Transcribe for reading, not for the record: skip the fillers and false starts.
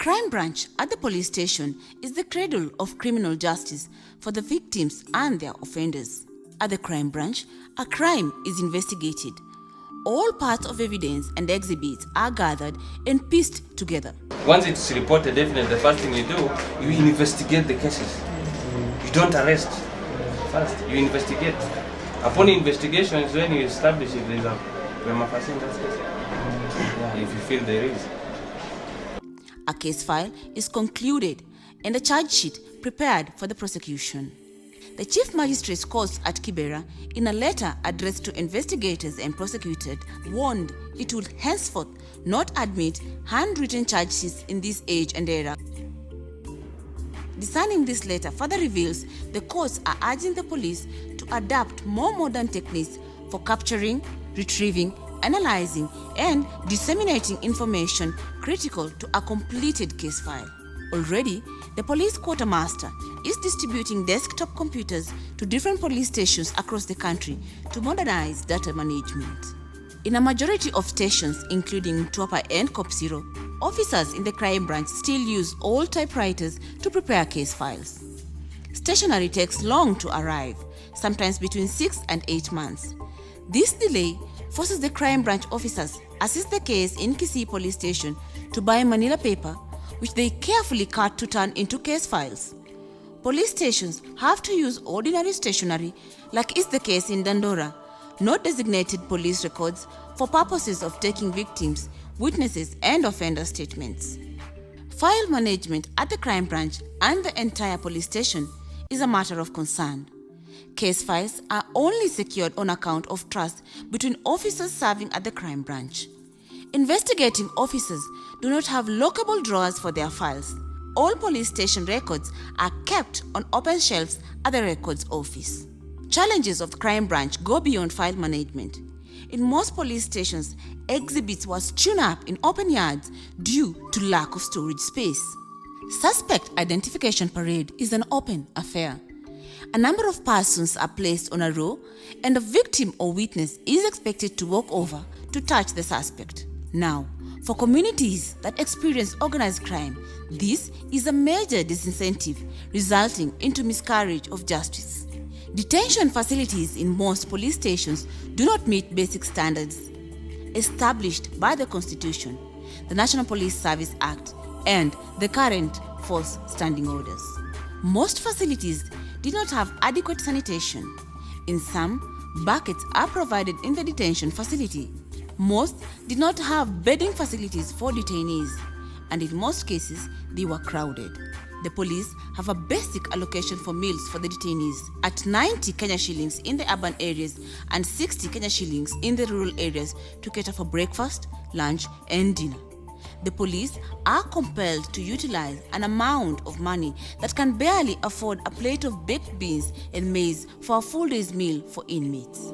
crime branch at the police station is the cradle of criminal justice for the victims and their offenders. At the crime branch, a crime is investigated. All parts of evidence and exhibits are gathered and pieced together. Once it's reported, definitely the first thing you do, you investigate the cases. You don't arrest. First, you investigate. Upon investigation is when you establish if there is a prima facie in that case. Yeah, if you feel there is. A case file is concluded and a charge sheet prepared for the prosecution. The Chief Magistrate's Court at Kibera, in a letter addressed to investigators and prosecutors, warned it would henceforth not admit handwritten charge sheets in this age and era. Discerning this letter further reveals the courts are urging the police to adapt more modern techniques for capturing, retrieving, analyzing, and disseminating information critical to a completed case file. Already, the police quartermaster is distributing desktop computers to different police stations across the country to modernize data management. In a majority of stations, including Mtwapa and Kopsiro, officers in the crime branch still use old typewriters to prepare case files. Stationery takes long to arrive, sometimes between 6 and 8 months. This delay forces the crime branch officers assist the case in Kisii police station to buy manila paper, which they carefully cut to turn into case files. Police stations have to use ordinary stationery, like is the case in Dandora, not designated police records for purposes of taking victims, witnesses, and offender statements. File management at the crime branch and the entire police station is a matter of concern. Case files are only secured on account of trust between officers serving at the crime branch. Investigating officers do not have lockable drawers for their files. All police station records are kept on open shelves at the records office. Challenges of the crime branch go beyond file management. In most police stations, exhibits were strewn up in open yards due to lack of storage space. Suspect identification parade is an open affair. A number of persons are placed on a row, and a victim or witness is expected to walk over to touch the suspect. Now, for communities that experience organized crime, this is a major disincentive resulting into miscarriage of justice. Detention facilities in most police stations do not meet basic standards established by the Constitution, the National Police Service Act, and the current force standing orders. Most facilities did not have adequate sanitation. In some, buckets are provided in the detention facility. Most did not have bedding facilities for detainees, and in most cases, they were crowded. The police have a basic allocation for meals for the detainees at 90 Kenya shillings in the urban areas and 60 Kenya shillings in the rural areas to cater for breakfast, lunch, and dinner. The police are compelled to utilize an amount of money that can barely afford a plate of baked beans and maize for a full day's meal for inmates.